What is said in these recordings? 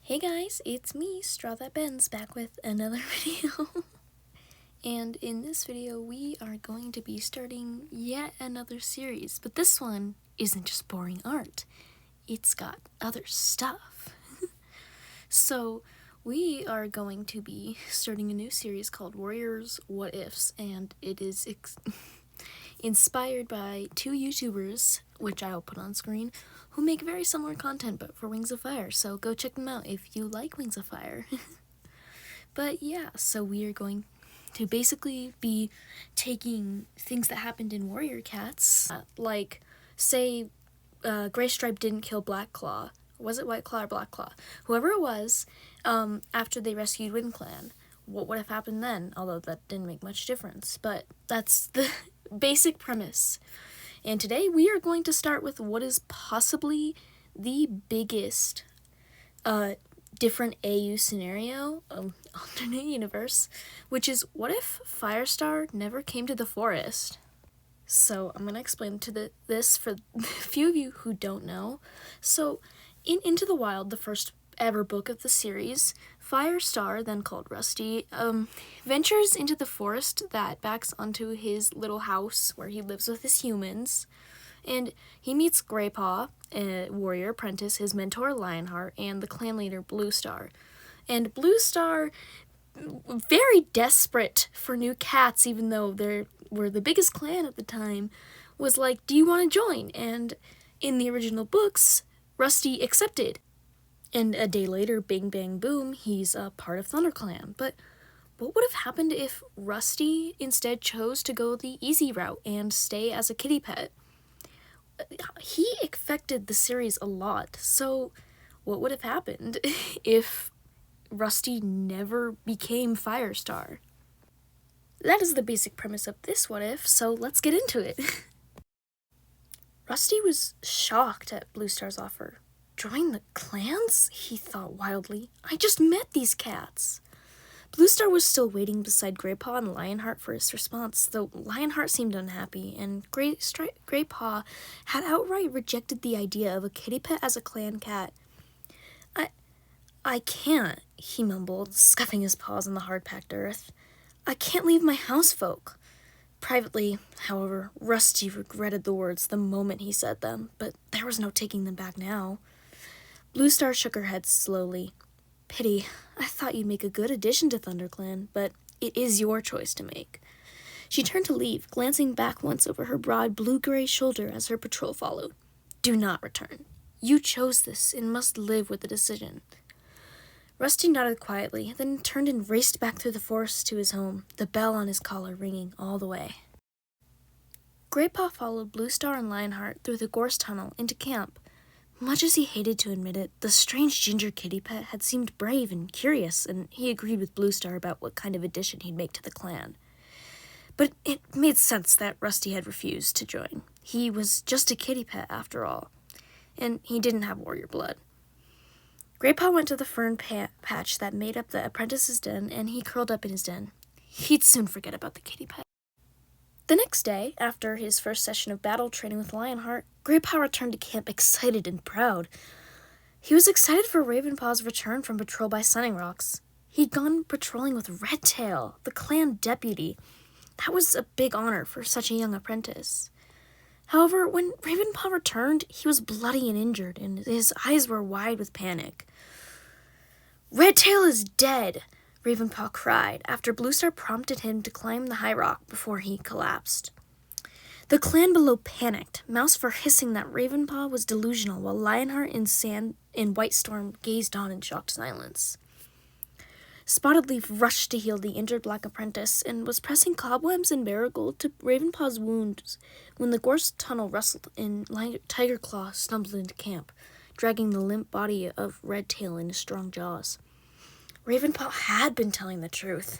Hey guys, it's me, Straw That Bends, back with another video. And in this video, we are going to be starting yet another series, but this one isn't just boring art. It's got other stuff. So, we are going to be starting a new series called Warriors What-Ifs, and it is inspired by two YouTubers, which I will put on screen, who make very similar content but for Wings of Fire, so go check them out if you like Wings of Fire. But yeah, so we are going to basically be taking things that happened in Warrior Cats, like, say, Gray Stripe didn't kill Black Claw. Was it White Claw or Black Claw? Whoever it was, after they rescued Wind Clan. What would have happened then? Although that didn't make much difference, but that's the basic premise. And today we are going to start with what is possibly the biggest different AU scenario, alternate universe, which is what if Firestar never came to the forest? So I'm going to explain this for a few of you who don't know. So in Into the Wild, the first ever book of the series, Firestar, then called Rusty, ventures into the forest that backs onto his little house where he lives with his humans, and he meets Greypaw, a warrior apprentice, his mentor Lionheart, and the clan leader Bluestar. And Bluestar, very desperate for new cats, even though they were the biggest clan at the time, was like, do you want to join? And in the original books, Rusty accepted. And a day later, bing bang boom, he's a part of ThunderClan. But what would have happened if Rusty instead chose to go the easy route and stay as a kitty pet? He affected the series a lot, so what would have happened if Rusty never became Firestar? That is the basic premise of this What If, so let's get into it. Rusty was shocked at Bluestar's offer. Join the clans? He thought wildly. I just met these cats. Bluestar was still waiting beside Greypaw and Lionheart for his response, though Lionheart seemed unhappy, and Greypaw had outright rejected the idea of a kitty pet as a clan cat. I can't, he mumbled, scuffing his paws on the hard-packed earth. I can't leave my housefolk. Privately, however, Rusty regretted the words the moment he said them, but there was no taking them back now. Bluestar shook her head slowly. Pity, I thought you'd make a good addition to ThunderClan, but it is your choice to make. She turned to leave, glancing back once over her broad blue-gray shoulder as her patrol followed. Do not return. You chose this and must live with the decision. Rusty nodded quietly, then turned and raced back through the forest to his home, the bell on his collar ringing all the way. Greypaw followed Bluestar and Lionheart through the gorse tunnel into camp. Much as he hated to admit it, the strange ginger kitty pet had seemed brave and curious, and he agreed with Bluestar about what kind of addition he'd make to the clan. But it made sense that Rusty had refused to join. He was just a kitty pet, after all, and he didn't have warrior blood. Greypaw went to the fern patch that made up the apprentice's den, and he curled up in his den. He'd soon forget about the kitty pet. The next day, after his first session of battle training with Lionheart, Greypaw returned to camp excited and proud. He was excited for Ravenpaw's return from patrol by Sunning Rocks. He'd gone patrolling with Redtail, the clan deputy. That was a big honor for such a young apprentice. However, when Ravenpaw returned, he was bloody and injured, and his eyes were wide with panic. Redtail is dead! Ravenpaw cried, after Bluestar prompted him to climb the high rock before he collapsed. The clan below panicked, Mousefur hissing that Ravenpaw was delusional, while Lionheart and Whitestorm gazed on in shocked silence. Spotted Leaf rushed to heal the injured black apprentice and was pressing cobwebs and marigold to Ravenpaw's wounds when the gorse tunnel rustled and Tigerclaw stumbled into camp, dragging the limp body of Redtail in his strong jaws. Ravenpaw had been telling the truth.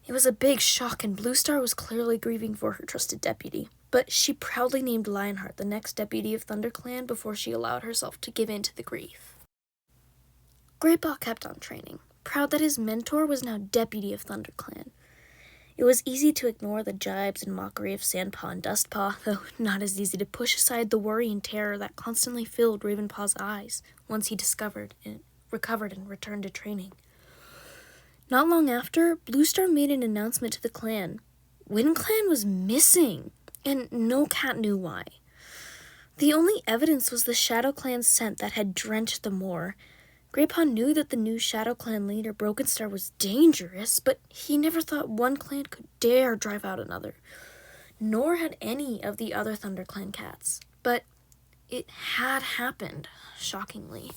It was a big shock, and Bluestar was clearly grieving for her trusted deputy. But she proudly named Lionheart the next deputy of ThunderClan before she allowed herself to give in to the grief. Greypaw kept on training, proud that his mentor was now deputy of ThunderClan. It was easy to ignore the jibes and mockery of Sandpaw and Dustpaw, though not as easy to push aside the worry and terror that constantly filled Ravenpaw's eyes once he discovered recovered and returned to training. Not long after, Bluestar made an announcement to the clan. WindClan was missing, and no cat knew why. The only evidence was the Shadow Clan scent that had drenched the moor. Graypaw knew that the new Shadow Clan leader, Brokenstar, was dangerous, but he never thought one clan could dare drive out another. Nor had any of the other ThunderClan cats. But it had happened, shockingly.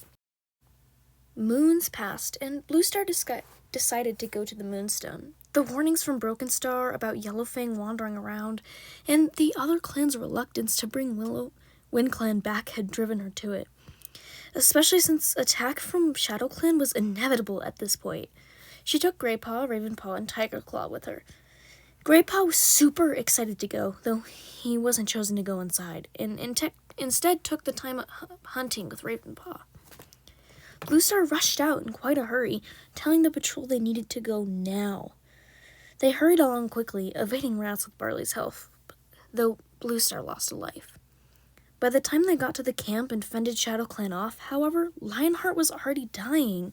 Moons passed, and Bluestar decided to go to the Moonstone. The warnings from Brokenstar about Yellowfang wandering around, and the other clan's reluctance to bring WindClan back had driven her to it. Especially since attack from ShadowClan was inevitable at this point. She took Graypaw, Ravenpaw, and Tigerclaw with her. Graypaw was super excited to go, though he wasn't chosen to go inside, and instead took the time hunting with Ravenpaw. Bluestar rushed out in quite a hurry, telling the patrol they needed to go now. They hurried along quickly, evading rats with Barley's help, though Bluestar lost a life. By the time they got to the camp and fended ShadowClan off, however, Lionheart was already dying.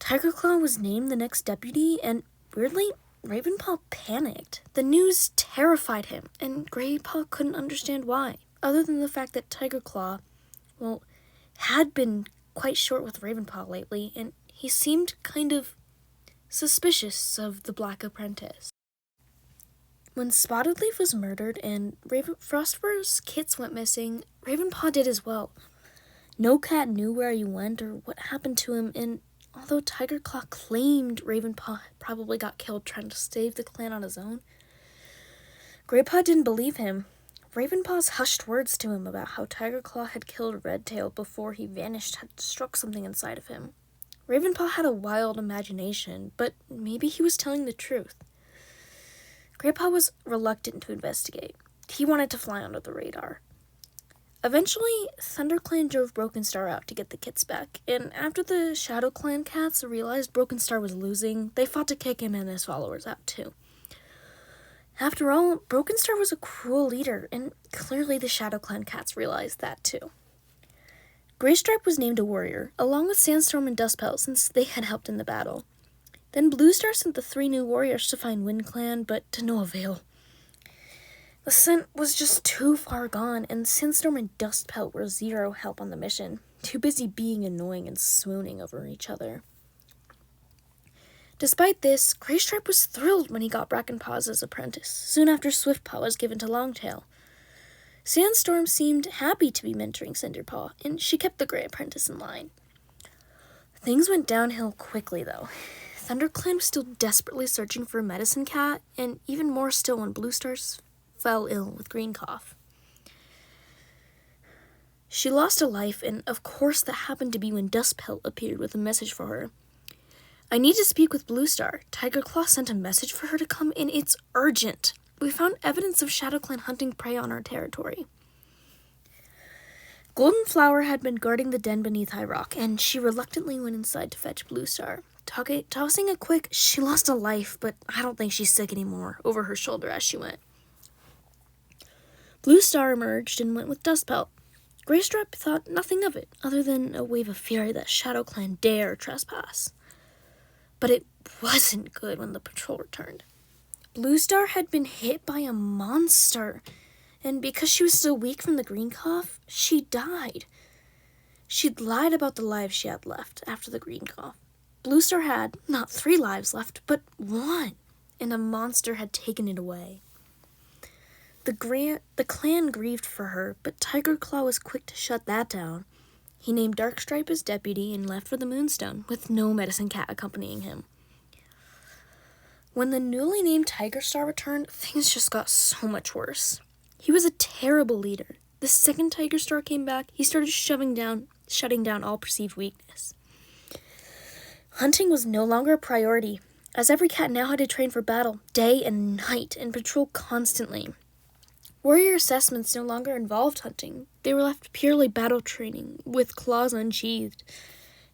Tigerclaw was named the next deputy, and weirdly, Ravenpaw panicked. The news terrified him, and Graypaw couldn't understand why, other than the fact that Tigerclaw, had been quite short with Ravenpaw lately, and he seemed kind of suspicious of the Black Apprentice. When Spotted Leaf was murdered and Frostbur's kits went missing, Ravenpaw did as well. No cat knew where he went or what happened to him, and although Tigerclaw claimed Ravenpaw probably got killed trying to save the clan on his own, Graypaw didn't believe him. Ravenpaw's hushed words to him about how Tigerclaw had killed Redtail before he vanished had struck something inside of him. Ravenpaw had a wild imagination, but maybe he was telling the truth. Graypaw was reluctant to investigate. He wanted to fly under the radar. Eventually, ThunderClan drove Brokenstar out to get the kits back, and after the ShadowClan cats realized Brokenstar was losing, they fought to kick him and his followers out too. After all, Brokenstar was a cruel leader, and clearly the ShadowClan cats realized that too. Graystripe was named a warrior, along with Sandstorm and Dustpelt, since they had helped in the battle. Then Bluestar sent the 3 new warriors to find WindClan, but to no avail. The scent was just too far gone, and Sandstorm and Dustpelt were zero help on the mission, too busy being annoying and swooning over each other. Despite this, Graystripe was thrilled when he got Brackenpaw as apprentice, soon after Swiftpaw was given to Longtail. Sandstorm seemed happy to be mentoring Cinderpaw, and she kept the Gray apprentice in line. Things went downhill quickly, though. ThunderClan was still desperately searching for a medicine cat, and even more still when Bluestar fell ill with green cough. She lost a life, and of course that happened to be when Dustpelt appeared with a message for her. "I need to speak with Bluestar. Tigerclaw sent a message for her to come in. It's urgent. We found evidence of ShadowClan hunting prey on our territory." Golden Flower had been guarding the den beneath High Rock, and she reluctantly went inside to fetch Bluestar. Tossing a quick, "She lost a life, but I don't think she's sick anymore," over her shoulder as she went. Bluestar emerged and went with Dustpelt. Graystripe thought nothing of it, other than a wave of fury that ShadowClan dare trespass. But it wasn't good when the patrol returned. Bluestar had been hit by a monster, and because she was still weak from the green cough, she died. She'd lied about the lives she had left after the green cough. Bluestar had not 3 lives left, but 1, and a monster had taken it away. The clan grieved for her, but Tigerclaw was quick to shut that down. He named Darkstripe his deputy and left for the Moonstone, with no medicine cat accompanying him. When the newly named Tigerstar returned, things just got so much worse. He was a terrible leader. The second Tigerstar came back, he started shutting down all perceived weakness. Hunting was no longer a priority, as every cat now had to train for battle, day and night, and patrol constantly. Warrior assessments no longer involved hunting. They were left purely battle training, with claws unsheathed.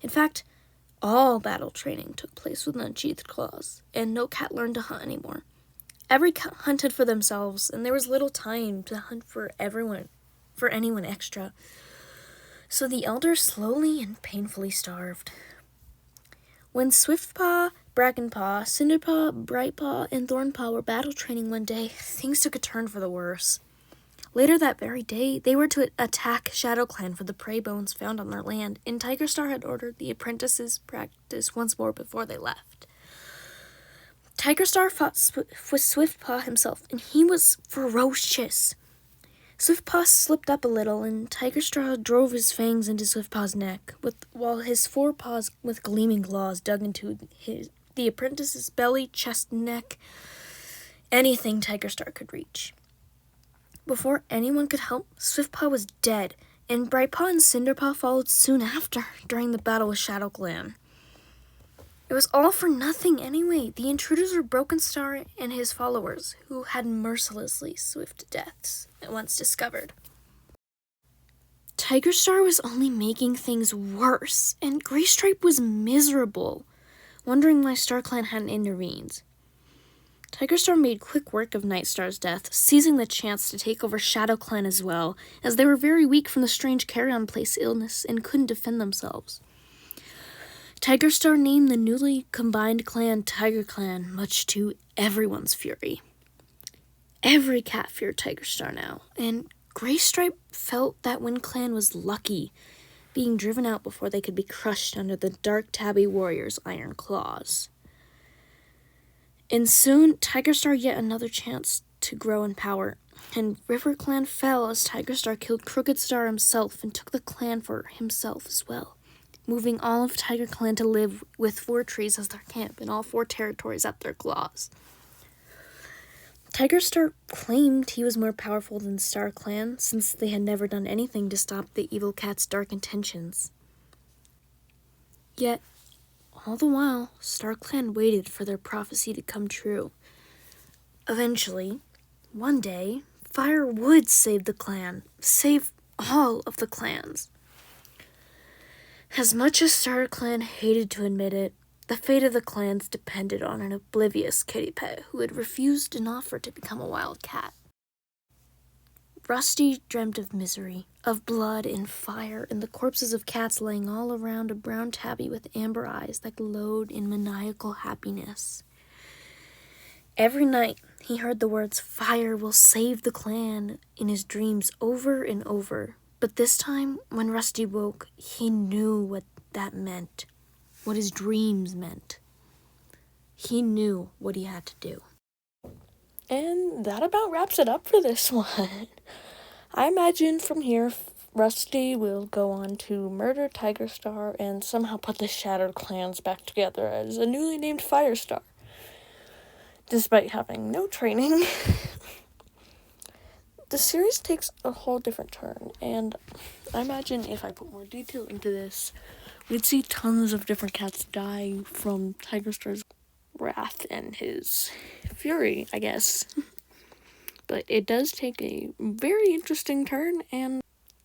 In fact, all battle training took place with unsheathed claws, and no cat learned to hunt anymore. Every cat hunted for themselves, and there was little time to hunt for anyone extra. So the elders slowly and painfully starved. When Swiftpaw, Brackenpaw, Cinderpaw, Brightpaw, and Thornpaw were battle training one day, things took a turn for the worse. Later that very day, they were to attack ShadowClan for the prey bones found on their land, and Tigerstar had ordered the apprentices practice once more before they left. Tigerstar fought with Swiftpaw himself, and he was ferocious. Swiftpaw slipped up a little, and Tigerstar drove his fangs into Swiftpaw's neck, while his forepaws with gleaming claws dug into the apprentice's belly, chest, neck, anything Tigerstar could reach. Before anyone could help, Swiftpaw was dead, and Brightpaw and Cinderpaw followed soon after during the battle with ShadowClan. It was all for nothing anyway. The intruders were Brokenstar and his followers, who had mercilessly swift deaths at once discovered. Tigerstar was only making things worse, and Graystripe was miserable, wondering why StarClan hadn't intervened. Tigerstar made quick work of Nightstar's death, seizing the chance to take over ShadowClan as well, as they were very weak from the strange Carrion Place illness and couldn't defend themselves. Tigerstar named the newly combined clan TigerClan, much to everyone's fury. Every cat feared Tigerstar now, and Graystripe felt that WindClan was lucky, being driven out before they could be crushed under the Dark Tabby Warrior's iron claws. And soon, Tigerstar yet another chance to grow in power, and RiverClan fell as Tigerstar killed Crooked Star himself and took the clan for himself as well, moving all of TigerClan to live with 4 trees as their camp and all 4 territories at their claws. Tigerstar claimed he was more powerful than StarClan, since they had never done anything to stop the evil cat's dark intentions. Yet, all the while, StarClan waited for their prophecy to come true. Eventually, one day, fire would save the clan, save all of the clans. As much as StarClan hated to admit it, the fate of the clans depended on an oblivious kitty pet who had refused an offer to become a wild cat. Rusty dreamt of misery, of blood and fire, and the corpses of cats laying all around a brown tabby with amber eyes that glowed in maniacal happiness. Every night, he heard the words, "Fire will save the clan," in his dreams over and over. But this time, when Rusty woke, he knew what that meant, what his dreams meant. He knew what he had to do. And that about wraps it up for this one. I imagine from here, Rusty will go on to murder Tigerstar and somehow put the Shattered Clans back together as a newly named Firestar, despite having no training. The series takes a whole different turn, and I imagine if I put more detail into this, we'd see tons of different cats die from Tigerstar's wrath and his fury, I guess. But it does take a very interesting turn, and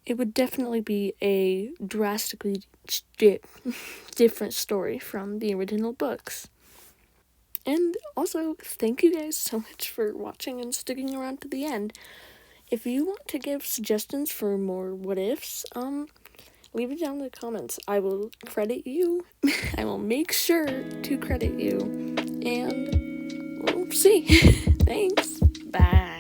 it would definitely be a drastically different story from the original books. And also, thank you guys so much for watching and sticking around to the end. If you want to give suggestions for more what-ifs, leave it down in the comments. I will credit you. I will make sure to credit you. And we'll see. Thanks. Bye.